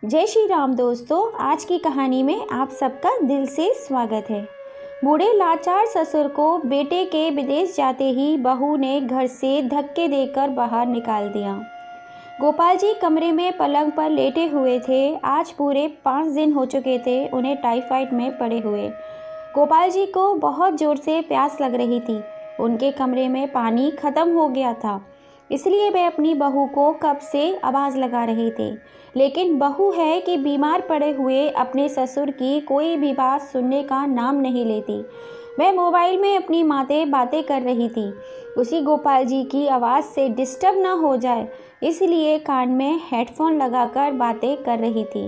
जय श्री राम दोस्तों। आज की कहानी में आप सबका दिल से स्वागत है। बूढ़े लाचार ससुर को बेटे के विदेश जाते ही बहू ने घर से धक्के देकर बाहर निकाल दिया। गोपाल जी कमरे में पलंग पर लेटे हुए थे। आज पूरे 5 दिन हो चुके थे उन्हें टाइफाइड में पड़े हुए। गोपाल जी को बहुत ज़ोर से प्यास लग रही थी। उनके कमरे में पानी ख़त्म हो गया था, इसलिए वे अपनी बहू को कब से आवाज़ लगा रहे थे। लेकिन बहू है कि बीमार पड़े हुए अपने ससुर की कोई भी बात सुनने का नाम नहीं लेती। वह मोबाइल में अपनी बातें कर रही थी। उसी गोपाल जी की आवाज़ से डिस्टर्ब ना हो जाए, इसलिए कान में हेडफोन लगाकर बातें कर रही थी।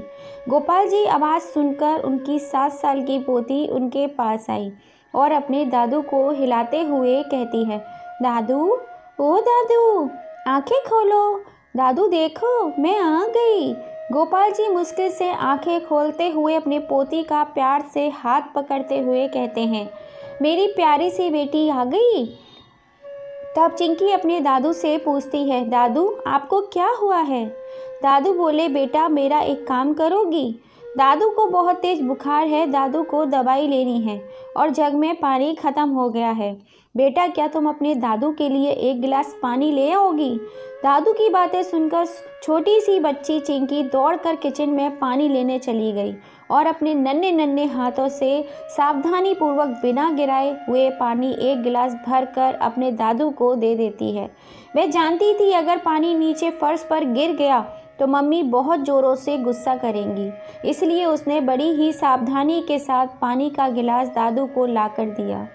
गोपाल जी आवाज़ सुनकर उनकी 7 साल की पोती उनके पास आई और अपने दादू को हिलाते हुए कहती है, दादू, ओ दादू, आंखें खोलो। दादू देखो, मैं आ गई। गोपाल जी मुश्किल से आंखें खोलते हुए अपने पोती का प्यार से हाथ पकड़ते हुए कहते हैं, मेरी प्यारी सी बेटी आ गई। तब चिंकी अपने दादू से पूछती है, दादू आपको क्या हुआ है? दादू बोले, बेटा मेरा एक काम करोगी? दादू को बहुत तेज बुखार है, दादू को दवाई लेनी है और जग में पानी ख़त्म हो गया है। बेटा क्या तुम अपने दादू के लिए 1 गिलास पानी ले आओगी? दादू की बातें सुनकर छोटी सी बच्ची चिंकी दौड़कर किचन में पानी लेने चली गई और अपने नन्हे नन्हे हाथों से सावधानी पूर्वक बिना गिराए हुए पानी 1 गिलास भर कर अपने दादू को दे देती है। वह जानती थी अगर पानी नीचे फर्श पर गिर गया तो मम्मी बहुत ज़ोरों से गुस्सा करेंगी, इसलिए उसने बड़ी ही सावधानी के साथ पानी का गिलास दादू को लाकर दिया।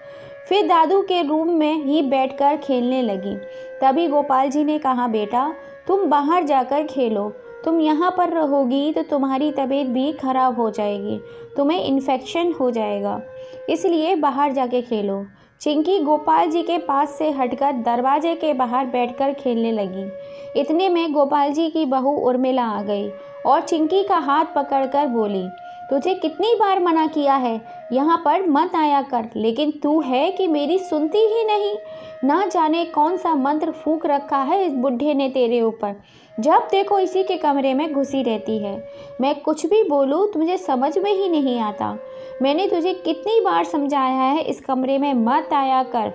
फिर दादू के रूम में ही बैठकर खेलने लगी। तभी गोपाल जी ने कहा, बेटा तुम बाहर जाकर खेलो, तुम यहाँ पर रहोगी तो तुम्हारी तबीयत भी खराब हो जाएगी, तुम्हें इन्फेक्शन हो जाएगा, इसलिए बाहर जाके खेलो। चिंकी गोपाल जी के पास से हटकर दरवाजे के बाहर बैठकर खेलने लगी। इतने में गोपाल जी की बहू उर्मिला आ गई और चिंकी का हाथ पकड़कर बोली, तुझे कितनी बार मना किया है यहाँ पर मत आया कर, लेकिन तू है कि मेरी सुनती ही नहीं। ना जाने कौन सा मंत्र फूंक रखा है इस बुढ़े ने तेरे ऊपर, जब देखो इसी के कमरे में घुसी रहती है। मैं कुछ भी बोलूँ तुझे समझ में ही नहीं आता। मैंने तुझे कितनी बार समझाया है इस कमरे में मत आया कर,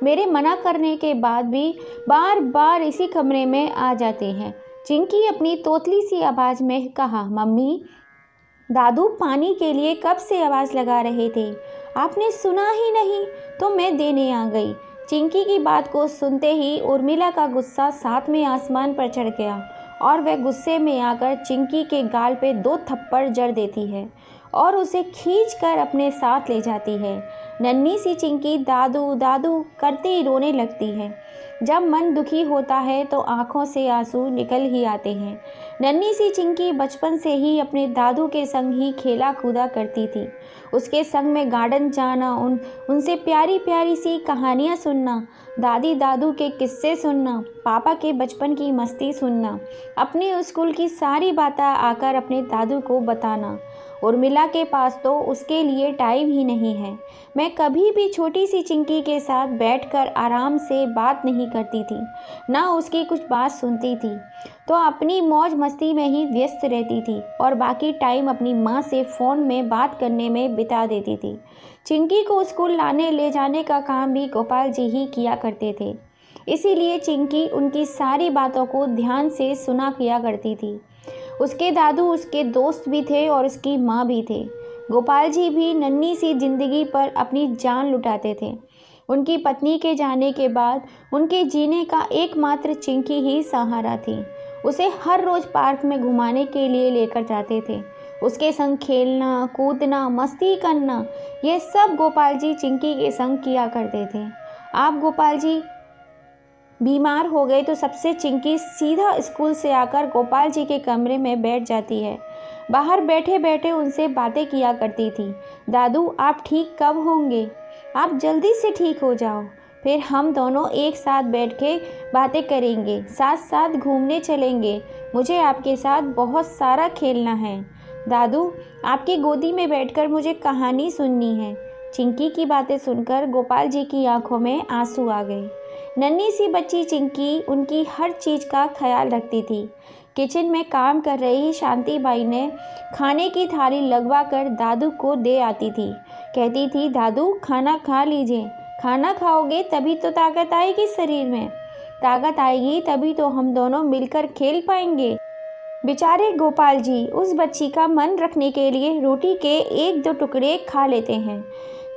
मेरे मना करने के बाद भी बार बार इसी कमरे में आ जाते हैं। चिंकी अपनी तोतली सी आवाज़ में कहा, मम्मी दादू पानी के लिए कब से आवाज़ लगा रहे थे, आपने सुना ही नहीं तो मैं देने आ गई। चिंकी की बात को सुनते ही उर्मिला का गुस्सा 7वें आसमान पर चढ़ गया और वह गुस्से में आकर चिंकी के गाल पे 2 थप्पड़ जड़ देती है और उसे खींचकर अपने साथ ले जाती है। नन्ही सी चिंकी दादू दादू करती रोने लगती है। जब मन दुखी होता है तो आँखों से आंसू निकल ही आते हैं। नन्ही सी चिंकी बचपन से ही अपने दादू के संग ही खेला कूदा करती थी। उसके संग में गार्डन जाना, उनसे प्यारी प्यारी सी कहानियाँ सुनना, दादी दादू के किस्से सुनना, पापा के बचपन की मस्ती सुनना, अपने स्कूल की सारी बातें आकर अपने दादू को बताना। उर्मिला के पास तो उसके लिए टाइम ही नहीं है। मैं कभी भी छोटी सी चिंकी के साथ बैठकर आराम से बात नहीं करती थी, ना उसकी कुछ बात सुनती थी, तो अपनी मौज मस्ती में ही व्यस्त रहती थी और बाकी टाइम अपनी माँ से फ़ोन में बात करने में बिता देती थी। चिंकी को स्कूल लाने ले जाने का काम भी गोपाल जी ही किया करते थे, इसीलिए चिंकी उनकी सारी बातों को ध्यान से सुना किया करती थी। उसके दादू उसके दोस्त भी थे और उसकी माँ भी थे। गोपाल जी भी नन्ही सी जिंदगी पर अपनी जान लुटाते थे। उनकी पत्नी के जाने के बाद उनके जीने का एकमात्र चिंकी ही सहारा थी। उसे हर रोज़ पार्क में घुमाने के लिए लेकर जाते थे। उसके संग खेलना, कूदना, मस्ती करना, ये सब गोपाल जी चिंकी के संग किया करते थे। आप गोपाल जी बीमार हो गए तो सबसे चिंकी सीधा स्कूल से आकर गोपाल जी के कमरे में बैठ जाती है। बाहर बैठे बैठे उनसे बातें किया करती थी। दादू आप ठीक कब होंगे? आप जल्दी से ठीक हो जाओ, फिर हम दोनों एक साथ बैठ के बातें करेंगे, साथ साथ घूमने चलेंगे। मुझे आपके साथ बहुत सारा खेलना है। दादू आपकी गोदी में बैठकर मुझे कहानी सुननी है। चिंकी की बातें सुनकर गोपाल जी की आंखों में आंसू आ गए। नन्ही सी बच्ची चिंकी उनकी हर चीज़ का ख्याल रखती थी। किचन में काम कर रही शांति बाई ने खाने की थाली लगवा कर दादू को दे आती थी। कहती थी, दादू खाना खा लीजिए, खाना खाओगे तभी तो ताकत आएगी शरीर में, ताकत आएगी तभी तो हम दोनों मिलकर खेल पाएंगे। बेचारे गोपाल जी उस बच्ची का मन रखने के लिए रोटी के एक दो टुकड़े खा लेते हैं।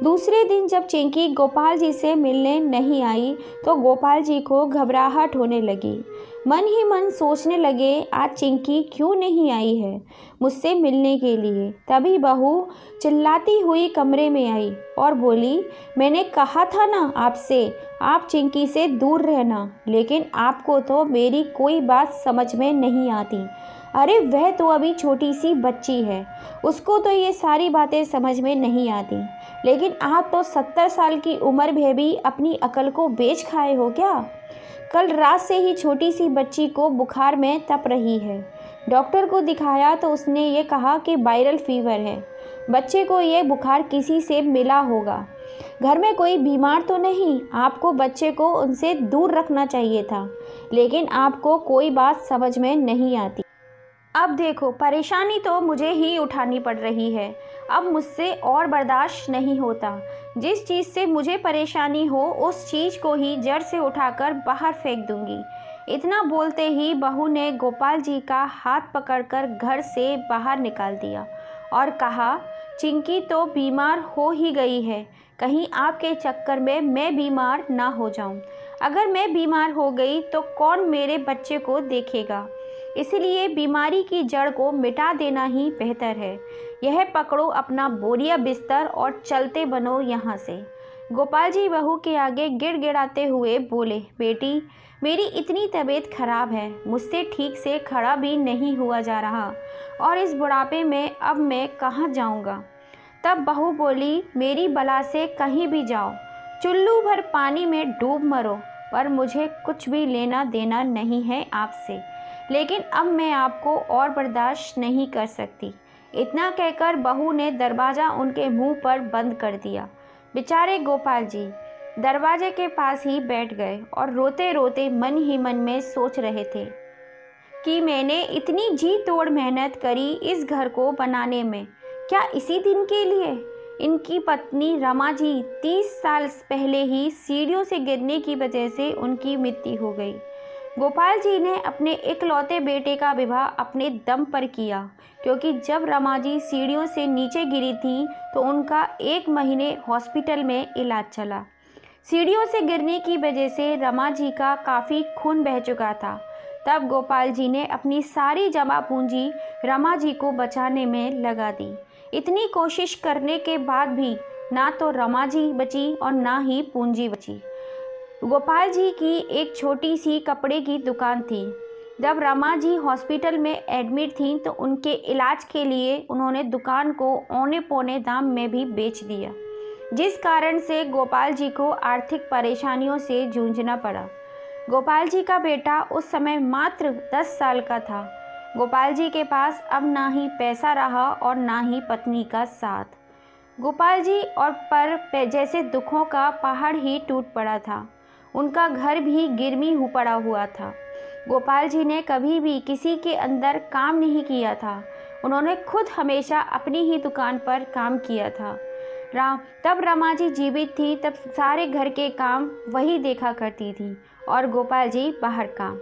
दूसरे दिन जब चिंकी गोपाल जी से मिलने नहीं आई तो गोपाल जी को घबराहट होने लगी। मन ही मन सोचने लगे, आज चिंकी क्यों नहीं आई है मुझसे मिलने के लिए। तभी बहू चिल्लाती हुई कमरे में आई और बोली, मैंने कहा था ना आपसे, आप चिंकी से दूर रहना, लेकिन आपको तो मेरी कोई बात समझ में नहीं आती। अरे वह तो अभी छोटी सी बच्ची है, उसको तो ये सारी बातें समझ में नहीं आती, लेकिन आप तो 70 साल की उम्र में भी अपनी अकल को बेच खाए हो क्या। कल रात से ही छोटी सी बच्ची को बुखार में तप रही है। डॉक्टर को दिखाया तो उसने ये कहा कि वायरल फीवर है। बच्चे को ये बुखार किसी से मिला होगा। घर में कोई बीमार तो नहीं, आपको बच्चे को उनसे दूर रखना चाहिए था, लेकिन आपको कोई बात समझ में नहीं आती। अब देखो, परेशानी तो मुझे ही उठानी पड़ रही है। अब मुझसे और बर्दाश्त नहीं होता। जिस चीज़ से मुझे परेशानी हो उस चीज़ को ही जड़ से उठाकर बाहर फेंक दूंगी। इतना बोलते ही बहू ने गोपाल जी का हाथ पकड़कर घर से बाहर निकाल दिया और कहा, चिंकी तो बीमार हो ही गई है, कहीं आपके चक्कर में मैं बीमार ना हो जाऊं। अगर मैं बीमार हो गई तो कौन मेरे बच्चे को देखेगा। इसलिए बीमारी की जड़ को मिटा देना ही बेहतर है। यह पकड़ो अपना बोरिया बिस्तर और चलते बनो यहाँ से। गोपाल जी बहू के आगे गिड़गिड़ाते हुए बोले, बेटी मेरी इतनी तबीयत खराब है, मुझसे ठीक से खड़ा भी नहीं हुआ जा रहा, और इस बुढ़ापे में अब मैं कहाँ जाऊँगा। तब बहू बोली, मेरी बला से कहीं भी जाओ, चुल्लू भर पानी में डूब मरो, पर मुझे कुछ भी लेना देना नहीं है आपसे, लेकिन अब मैं आपको और बर्दाश्त नहीं कर सकती। इतना कहकर बहू ने दरवाज़ा उनके मुंह पर बंद कर दिया। बेचारे गोपाल जी दरवाजे के पास ही बैठ गए और रोते रोते मन ही मन में सोच रहे थे कि मैंने इतनी जी तोड़ मेहनत करी इस घर को बनाने में, क्या इसी दिन के लिए। इनकी पत्नी रमा जी 30 साल पहले ही सीढ़ियों से गिरने की वजह से उनकी मृत्यु हो गई। गोपाल जी ने अपने इकलौते बेटे का विवाह अपने दम पर किया, क्योंकि जब रमा जी सीढ़ियों से नीचे गिरी थी तो उनका 1 महीने हॉस्पिटल में इलाज चला। सीढ़ियों से गिरने की वजह से रमा जी का काफ़ी खून बह चुका था। तब गोपाल जी ने अपनी सारी जमा पूंजी रमा जी को बचाने में लगा दी। इतनी कोशिश करने के बाद भी ना तो रमा जी बची और ना ही पूंजी बची। गोपाल जी की एक छोटी सी कपड़े की दुकान थी। जब रमा जी हॉस्पिटल में एडमिट थीं तो उनके इलाज के लिए उन्होंने दुकान को औने पौने दाम में भी बेच दिया, जिस कारण से गोपाल जी को आर्थिक परेशानियों से जूझना पड़ा। गोपाल जी का बेटा उस समय मात्र 10 साल का था। गोपाल जी के पास अब ना ही पैसा रहा और ना ही पत्नी का साथ। गोपाल जी और पर जैसे दुखों का पहाड़ ही टूट पड़ा था। उनका घर भी गिरमी पड़ा हुआ था। गोपाल जी ने कभी भी किसी के अंदर काम नहीं किया था। उन्होंने खुद हमेशा अपनी ही दुकान पर काम किया था। तब रमा जी जीवित थी तब सारे घर के काम वही देखा करती थी और गोपाल जी बाहर काम।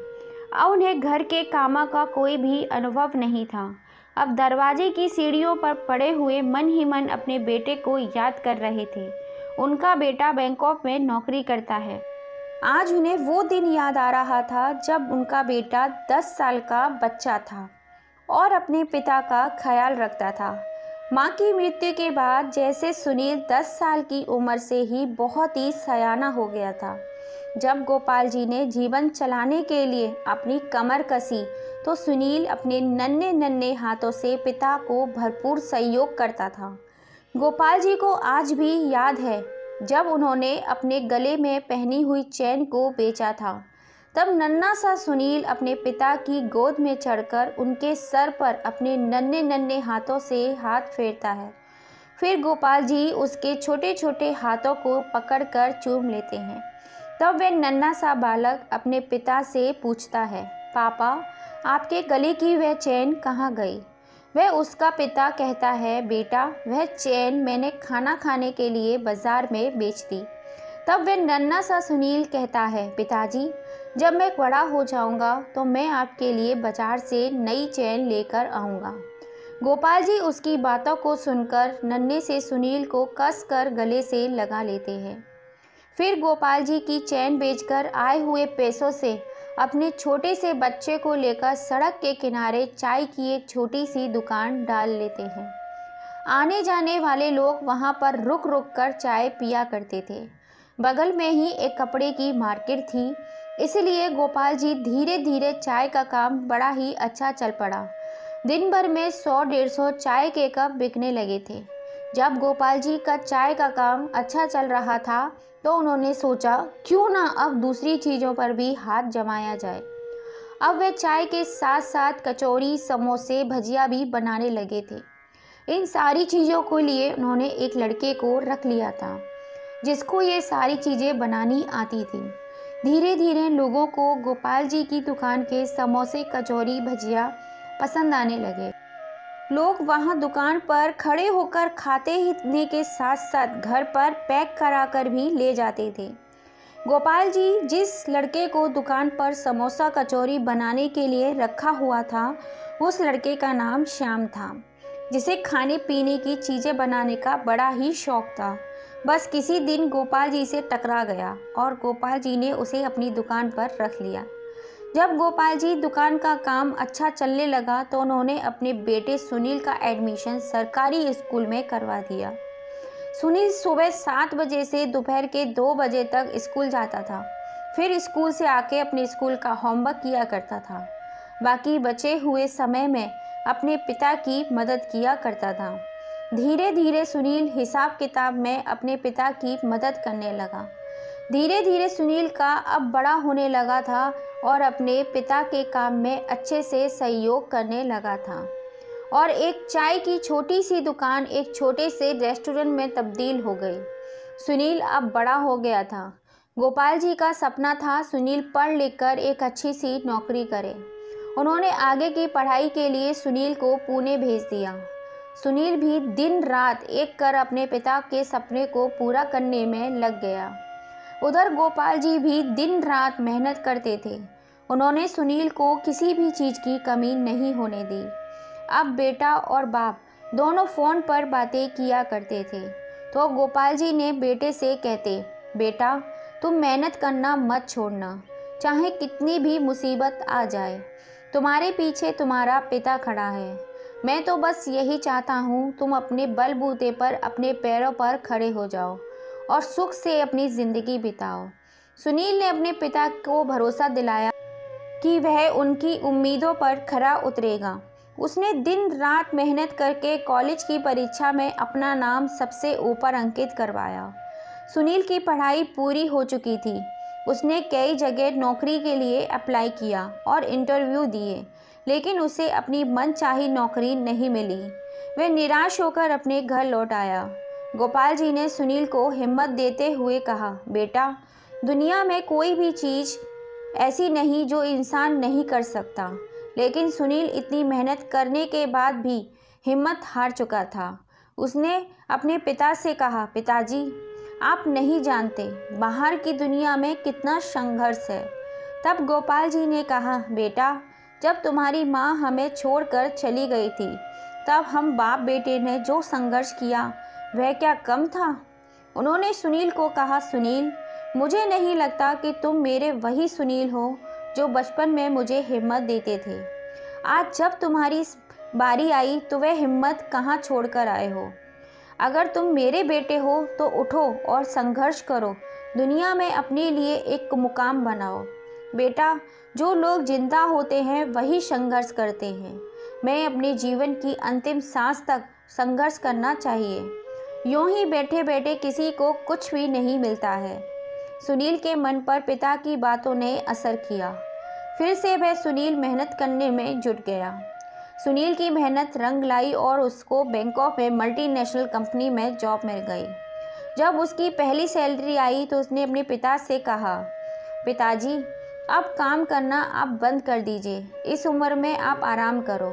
अब उन्हें घर के कामों का कोई भी अनुभव नहीं था। अब दरवाजे की सीढ़ियों पर पड़े हुए मन ही मन अपने बेटे को याद कर रहे थे। उनका बेटा बैंकॉक में नौकरी करता है। आज उन्हें वो दिन याद आ रहा था जब उनका बेटा 10 साल का बच्चा था और अपने पिता का ख्याल रखता था। माँ की मृत्यु के बाद जैसे सुनील 10 साल की उम्र से ही बहुत ही सयाना हो गया था। जब गोपाल जी ने जीवन चलाने के लिए अपनी कमर कसी तो सुनील अपने नन्हे नन्हे हाथों से पिता को भरपूर सहयोग करता था। गोपाल जी को आज भी याद है जब उन्होंने अपने गले में पहनी हुई चैन को बेचा था। तब नन्हा सा सुनील अपने पिता की गोद में चढ़कर उनके सर पर अपने नन्हे नन्हे हाथों से हाथ फेरता है। फिर गोपाल जी उसके छोटे छोटे हाथों को पकड़कर चूम लेते हैं। तब वह नन्हा सा बालक अपने पिता से पूछता है, पापा आपके गले की वह चैन कहाँ गई? वह उसका पिता कहता है, बेटा वह चैन मैंने खाना खाने के लिए बाजार में बेच दी। तब वह नन्हा सा सुनील कहता है, पिताजी जब मैं बड़ा हो जाऊंगा तो मैं आपके लिए बाजार से नई चैन लेकर आऊंगा। गोपाल जी उसकी बातों को सुनकर नन्हे से सुनील को कस कर गले से लगा लेते हैं। फिर गोपाल जी की चैन बेचकर आए हुए पैसों से अपने छोटे से बच्चे को लेकर सड़क के किनारे चाय की एक छोटी सी दुकान डाल लेते हैं। आने जाने वाले लोग वहां पर रुक रुक कर चाय पिया करते थे। बगल में ही एक कपड़े की मार्केट थी, इसलिए गोपाल जी धीरे धीरे चाय का काम बड़ा ही अच्छा चल पड़ा। दिन भर में 100-150 चाय के कप बिकने लगे थे। जब गोपाल जी का चाय का काम अच्छा चल रहा था तो उन्होंने सोचा, क्यों ना अब दूसरी चीज़ों पर भी हाथ जमाया जाए। अब वे चाय के साथ साथ कचौड़ी, समोसे, भजिया भी बनाने लगे थे। इन सारी चीज़ों के लिए उन्होंने एक लड़के को रख लिया था जिसको ये सारी चीज़ें बनानी आती थी। धीरे धीरे लोगों को गोपाल जी की दुकान के समोसे, कचौड़ी, भजिया पसंद आने लगे। लोग वहां दुकान पर खड़े होकर खाते ही के साथ साथ घर पर पैक कराकर भी ले जाते थे। गोपाल जी जिस लड़के को दुकान पर समोसा, कचौरी बनाने के लिए रखा हुआ था, उस लड़के का नाम श्याम था, जिसे खाने पीने की चीज़ें बनाने का बड़ा ही शौक था। बस किसी दिन गोपाल जी से टकरा गया और गोपाल जी ने उसे अपनी दुकान पर रख लिया। जब गोपाल जी दुकान का काम अच्छा चलने लगा तो उन्होंने अपने बेटे सुनील का एडमिशन सरकारी स्कूल में करवा दिया। सुनील सुबह 7 बजे से दोपहर के 2 बजे तक स्कूल जाता था। फिर स्कूल से आके अपने स्कूल का होमवर्क किया करता था। बाकी बचे हुए समय में अपने पिता की मदद किया करता था। धीरे धीरे सुनील हिसाब किताब में अपने पिता की मदद करने लगा। धीरे धीरे सुनील का अब बड़ा होने लगा था और अपने पिता के काम में अच्छे से सहयोग करने लगा था और एक चाय की छोटी सी दुकान एक छोटे से रेस्टोरेंट में तब्दील हो गई। सुनील अब बड़ा हो गया था। गोपाल जी का सपना था सुनील पढ़ लिख कर एक अच्छी सी नौकरी करे। उन्होंने आगे की पढ़ाई के लिए सुनील को पुणे भेज दिया। सुनील भी दिन रात एक कर अपने पिता के सपने को पूरा करने में लग गया। उधर गोपाल जी भी दिन रात मेहनत करते थे। उन्होंने सुनील को किसी भी चीज़ की कमी नहीं होने दी। अब बेटा और बाप दोनों फ़ोन पर बातें किया करते थे तो गोपाल जी ने बेटे से कहते, बेटा तुम मेहनत करना मत छोड़ना, चाहे कितनी भी मुसीबत आ जाए, तुम्हारे पीछे तुम्हारा पिता खड़ा है। मैं तो बस यही चाहता हूँ तुम अपने बलबूते पर अपने पैरों पर खड़े हो जाओ और सुख से अपनी ज़िंदगी बिताओ। सुनील ने अपने पिता को भरोसा दिलाया कि वह उनकी उम्मीदों पर खरा उतरेगा। उसने दिन रात मेहनत करके कॉलेज की परीक्षा में अपना नाम सबसे ऊपर अंकित करवाया। सुनील की पढ़ाई पूरी हो चुकी थी। उसने कई जगह नौकरी के लिए अप्लाई किया और इंटरव्यू दिए, लेकिन उसे अपनी मनचाही नौकरी नहीं मिली। वह निराश होकर अपने घर लौट आया। गोपाल जी ने सुनील को हिम्मत देते हुए कहा, बेटा दुनिया में कोई भी चीज़ ऐसी नहीं जो इंसान नहीं कर सकता। लेकिन सुनील इतनी मेहनत करने के बाद भी हिम्मत हार चुका था। उसने अपने पिता से कहा, पिताजी आप नहीं जानते बाहर की दुनिया में कितना संघर्ष है। तब गोपाल जी ने कहा, बेटा जब तुम्हारी माँ हमें छोड़कर चली गई थी तब हम बाप बेटे ने जो संघर्ष किया वह क्या कम था। उन्होंने सुनील को कहा, सुनील मुझे नहीं लगता कि तुम मेरे वही सुनील हो जो बचपन में मुझे हिम्मत देते थे। आज जब तुम्हारी बारी आई तो वह हिम्मत कहाँ छोड़कर आए हो। अगर तुम मेरे बेटे हो तो उठो और संघर्ष करो, दुनिया में अपने लिए एक मुकाम बनाओ। बेटा जो लोग जिंदा होते हैं वही संघर्ष करते हैं। मैं अपने जीवन की अंतिम सांस तक संघर्ष करना चाहिए। यूं ही बैठे बैठे किसी को कुछ भी नहीं मिलता है। सुनील के मन पर पिता की बातों ने असर किया। फिर से वह सुनील मेहनत करने में जुट गया। सुनील की मेहनत रंग लाई और उसको बैंकॉक में मल्टीनेशनल कंपनी में जॉब मिल गई। जब उसकी पहली सैलरी आई तो उसने अपने पिता से कहा, पिताजी अब काम करना आप बंद कर दीजिए, इस उम्र में आप आराम करो।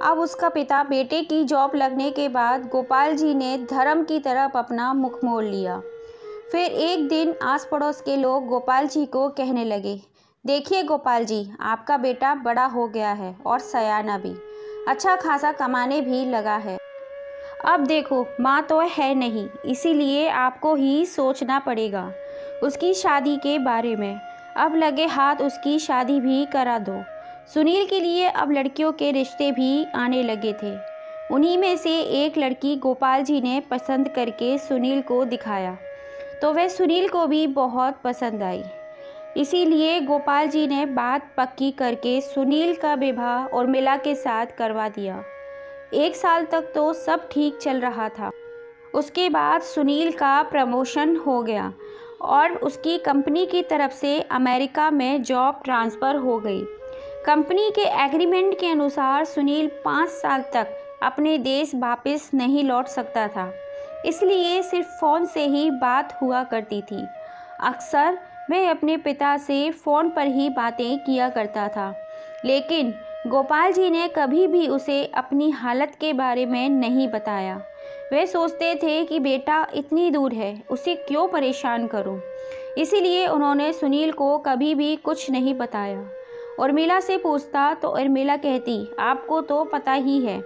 अब उसका पिता बेटे की जॉब लगने के बाद गोपाल जी ने धर्म की तरफ अपना मुख मोड़ लिया। फिर एक दिन आस पड़ोस के लोग गोपाल जी को कहने लगे, देखिए गोपाल जी, आपका बेटा बड़ा हो गया है और सयाना भी, अच्छा खासा कमाने भी लगा है। अब देखो, माँ तो है नहीं, इसीलिए आपको ही सोचना पड़ेगा उसकी शादी के बारे में। अब लगे हाथ उसकी शादी भी करा दो। सुनील के लिए अब लड़कियों के रिश्ते भी आने लगे थे। उन्हीं में से एक लड़की गोपाल जी ने पसंद करके सुनील को दिखाया, तो वह सुनील को भी बहुत पसंद आई। इसीलिए गोपाल जी ने बात पक्की करके सुनील का विवाह उर्मिला के साथ करवा दिया। 1 साल तक तो सब ठीक चल रहा था। उसके बाद सुनील का प्रमोशन हो गया और उसकी कंपनी की तरफ से अमेरिका में जॉब ट्रांसफ़र हो गई। कंपनी के एग्रीमेंट के अनुसार सुनील 5 साल तक अपने देश वापस नहीं लौट सकता था, इसलिए सिर्फ फ़ोन से ही बात हुआ करती थी। अक्सर वह अपने पिता से फ़ोन पर ही बातें किया करता था, लेकिन गोपाल जी ने कभी भी उसे अपनी हालत के बारे में नहीं बताया। वे सोचते थे कि बेटा इतनी दूर है, उसे क्यों परेशान करूं। इसीलिए उन्होंने सुनील को कभी भी कुछ नहीं बताया। उर्मिला से पूछता तो उर्मिला कहती, आपको तो पता ही है,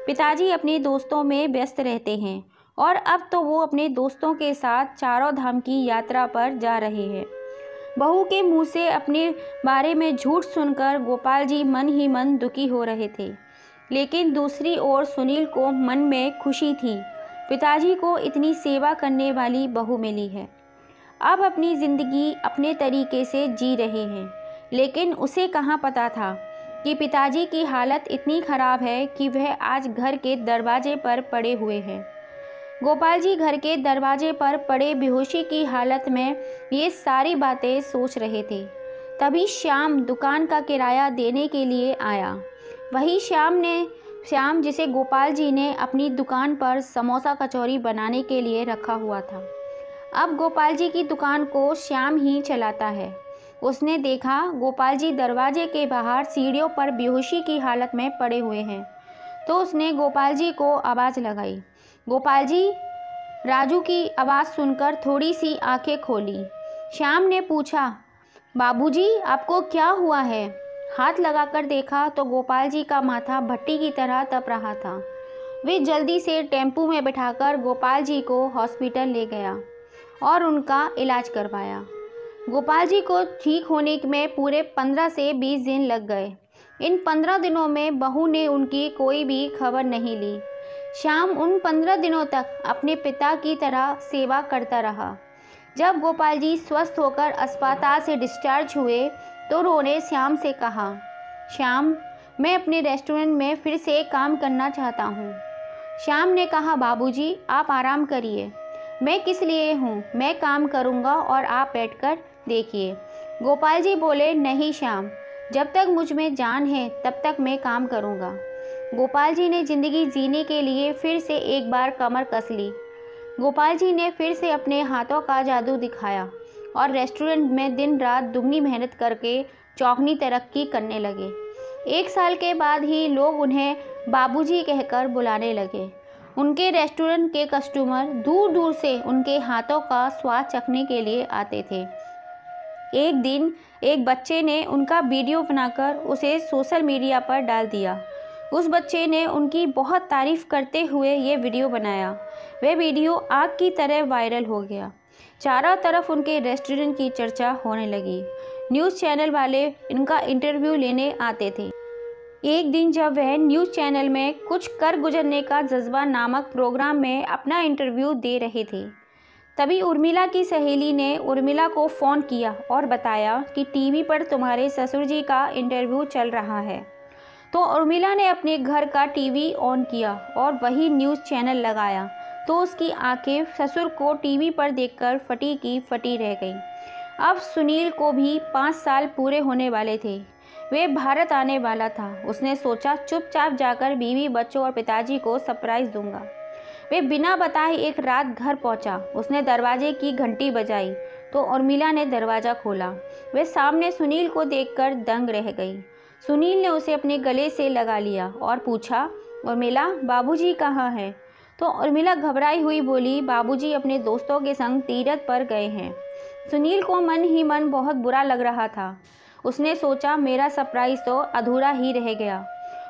पिताजी अपने दोस्तों में व्यस्त रहते हैं और अब तो वो अपने दोस्तों के साथ चारों धाम की यात्रा पर जा रहे हैं। बहू के मुंह से अपने बारे में झूठ सुनकर गोपाल जी मन ही मन दुखी हो रहे थे, लेकिन दूसरी ओर सुनील को मन में खुशी थी, पिताजी को इतनी सेवा करने वाली बहू मिली है। अब अपनी ज़िंदगी अपने तरीके से जी रहे हैं, लेकिन उसे कहाँ पता था कि पिताजी की हालत इतनी ख़राब है कि वह आज घर के दरवाजे पर पड़े हुए हैं। गोपाल जी घर के दरवाजे पर पड़े बेहोशी की हालत में ये सारी बातें सोच रहे थे। तभी श्याम दुकान का किराया देने के लिए आया। वही श्याम जिसे गोपाल जी ने अपनी दुकान पर समोसा कचौरी बनाने के लिए रखा हुआ था। अब गोपाल जी की दुकान को श्याम ही चलाता है। उसने देखा गोपाल जी दरवाजे के बाहर सीढ़ियों पर बेहोशी की हालत में पड़े हुए हैं, तो उसने गोपाल जी को आवाज़ लगाई। गोपाल जी, राजू की आवाज़ सुनकर थोड़ी सी आंखें खोली। श्याम ने पूछा, बाबूजी आपको क्या हुआ है? हाथ लगाकर देखा तो गोपाल जी का माथा भट्टी की तरह तप रहा था। वे जल्दी से टेम्पू में बिठाकर गोपाल जी को हॉस्पिटल ले गया और उनका इलाज करवाया। गोपाल जी को ठीक होने में पूरे 15 से 20 दिन लग गए। इन 15 दिनों में बहू ने उनकी कोई भी खबर नहीं ली। श्याम उन 15 दिनों तक अपने पिता की तरह सेवा करता रहा। जब गोपाल जी स्वस्थ होकर अस्पताल से डिस्चार्ज हुए तो उन्होंने श्याम से कहा, श्याम, मैं अपने रेस्टोरेंट में फिर से काम करना चाहता हूँ। श्याम ने कहा, बाबूजी आप आराम करिए, मैं किस लिए हूँ, मैं काम करूँगा और आप बैठकर देखिए। गोपाल जी बोले, नहीं श्याम, जब तक मुझ में जान है तब तक मैं काम करूँगा। गोपाल जी ने ज़िंदगी जीने के लिए फिर से एक बार कमर कस ली। गोपाल जी ने फिर से अपने हाथों का जादू दिखाया और रेस्टोरेंट में दिन रात दुगनी मेहनत करके चौगनी तरक्की करने लगे। 1 साल के बाद ही लोग उन्हें बाबूजी कहकर बुलाने लगे। उनके रेस्टोरेंट के कस्टमर दूर दूर से उनके हाथों का स्वाद चखने के लिए आते थे। एक दिन एक बच्चे ने उनका वीडियो बनाकर उसे सोशल मीडिया पर डाल दिया। उस बच्चे ने उनकी बहुत तारीफ़ करते हुए ये वीडियो बनाया। वह वीडियो आग की तरह वायरल हो गया। चारों तरफ उनके रेस्टोरेंट की चर्चा होने लगी। न्यूज़ चैनल वाले इनका इंटरव्यू लेने आते थे। एक दिन जब वह न्यूज़ चैनल में कुछ कर गुजरने का जज्बा नामक प्रोग्राम में अपना इंटरव्यू दे रहे थे, तभी उर्मिला की सहेली ने उर्मिला को फ़ोन किया और बताया कि टीवी पर तुम्हारे ससुर जी का इंटरव्यू चल रहा है। तो उर्मिला ने अपने घर का टीवी ऑन किया और वही न्यूज़ चैनल लगाया तो उसकी आंखें ससुर को टीवी पर देखकर फटी की फटी रह गईं। अब सुनील को भी 5 साल पूरे होने वाले थे। वे भारत आने वाला था। उसने सोचा चुपचाप जाकर बीवी, बच्चों और पिताजी को सरप्राइज़ दूंगा। वे बिना बताए एक रात घर पहुंचा। उसने दरवाजे की घंटी बजाई तो उर्मिला ने दरवाज़ा खोला। वह सामने सुनील को देखकर दंग रह गई। सुनील ने उसे अपने गले से लगा लिया और पूछा, उर्मिला, बाबूजी कहाँ हैं? तो उर्मिला घबराई हुई बोली, बाबूजी अपने दोस्तों के संग तीरथ पर गए हैं। सुनील को मन ही मन बहुत बुरा लग रहा था। उसने सोचा, मेरा सरप्राइज़ तो अधूरा ही रह गया।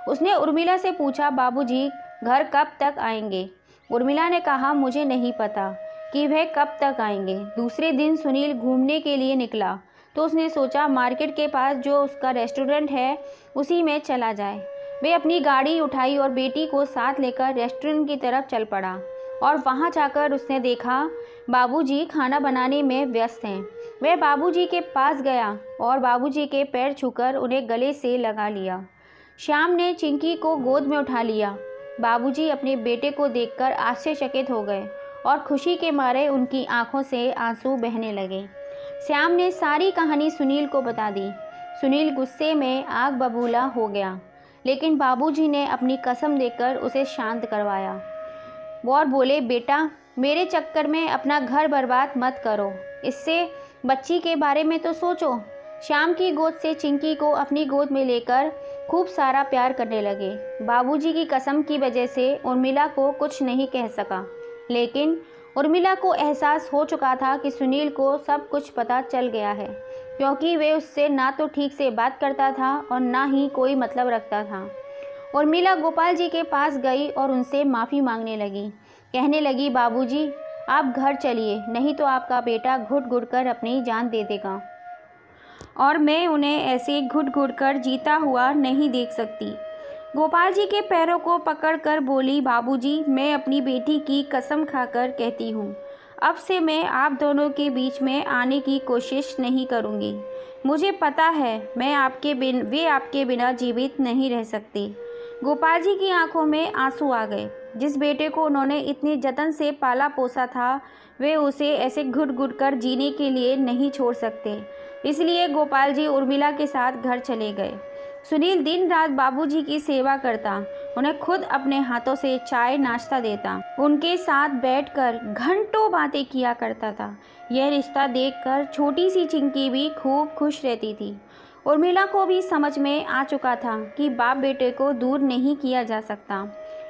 उसने उर्मिला से पूछा, बाबूजी घर कब तक आएंगे? उर्मिला ने कहा, मुझे नहीं पता कि वह कब तक आएंगे। दूसरे दिन सुनील घूमने के लिए निकला तो उसने सोचा मार्केट के पास जो उसका रेस्टोरेंट है उसी में चला जाए। वे अपनी गाड़ी उठाई और बेटी को साथ लेकर रेस्टोरेंट की तरफ चल पड़ा और वहां जाकर उसने देखा बाबूजी खाना बनाने में व्यस्त हैं। वह बाबूजी के पास गया और बाबूजी के पैर छूकर उन्हें गले से लगा लिया। श्याम ने चिंकी को गोद में उठा लिया। बाबूजी अपने बेटे को देखकर आश्चर्यचकित हो गए और खुशी के मारे उनकी आंखों से आंसू बहने लगे। श्याम ने सारी कहानी सुनील को बता दी। सुनील गुस्से में आग बबूला हो गया, लेकिन बाबूजी ने अपनी कसम देकर उसे शांत करवाया और बोले, बेटा मेरे चक्कर में अपना घर बर्बाद मत करो, इससे बच्ची के बारे में तो सोचो। श्याम की गोद से चिंकी को अपनी गोद में लेकर खूब सारा प्यार करने लगे। बाबूजी की कसम की वजह से उर्मिला को कुछ नहीं कह सका, लेकिन उर्मिला को एहसास हो चुका था कि सुनील को सब कुछ पता चल गया है, क्योंकि वे उससे ना तो ठीक से बात करता था और ना ही कोई मतलब रखता था। उर्मिला गोपाल जी के पास गई और उनसे माफ़ी मांगने लगी। कहने लगी, बाबूजी आप घर चलिए, नहीं तो आपका बेटा घुट घुट कर अपनी जान दे देगा और मैं उन्हें ऐसे घुट घुट कर जीता हुआ नहीं देख सकती। गोपाल जी के पैरों को पकड़कर बोली, बाबूजी मैं अपनी बेटी की कसम खाकर कहती हूँ, अब से मैं आप दोनों के बीच में आने की कोशिश नहीं करूँगी। मुझे पता है वे आपके बिना जीवित नहीं रह सकती। गोपाल जी की आंखों में आंसू आ गए। जिस बेटे को उन्होंने इतने जतन से पाला पोसा था, वे उसे ऐसे घुट घुट कर जीने के लिए नहीं छोड़ सकते। इसलिए गोपाल जी उर्मिला के साथ घर चले गए। सुनील दिन रात बाबूजी की सेवा करता, उन्हें खुद अपने हाथों से चाय नाश्ता देता, उनके साथ बैठकर घंटों बातें किया करता था। यह रिश्ता देखकर छोटी सी चिंकी भी खूब खुश रहती थी। उर्मिला को भी समझ में आ चुका था कि बाप बेटे को दूर नहीं किया जा सकता,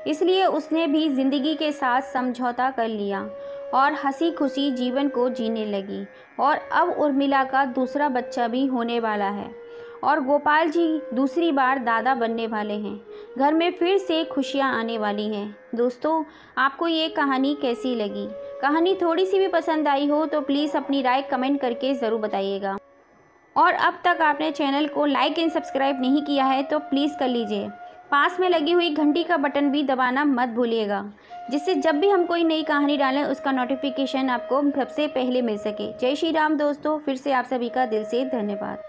इसलिए उसने भी ज़िंदगी के साथ समझौता कर लिया और हंसी खुशी जीवन को जीने लगी। और अब उर्मिला का दूसरा बच्चा भी होने वाला है और गोपाल जी दूसरी बार दादा बनने वाले हैं। घर में फिर से खुशियां आने वाली हैं। दोस्तों, आपको ये कहानी कैसी लगी? कहानी थोड़ी सी भी पसंद आई हो तो प्लीज़ अपनी राय कमेंट करके ज़रूर बताइएगा। और अब तक आपने चैनल को लाइक एंड सब्सक्राइब नहीं किया है तो प्लीज़ कर लीजिए। पास में लगी हुई घंटी का बटन भी दबाना मत भूलिएगा, जिससे जब भी हम कोई नई कहानी डालें उसका नोटिफिकेशन आपको सबसे पहले मिल सके। जय श्री राम दोस्तों, फिर से आप सभी का दिल से धन्यवाद।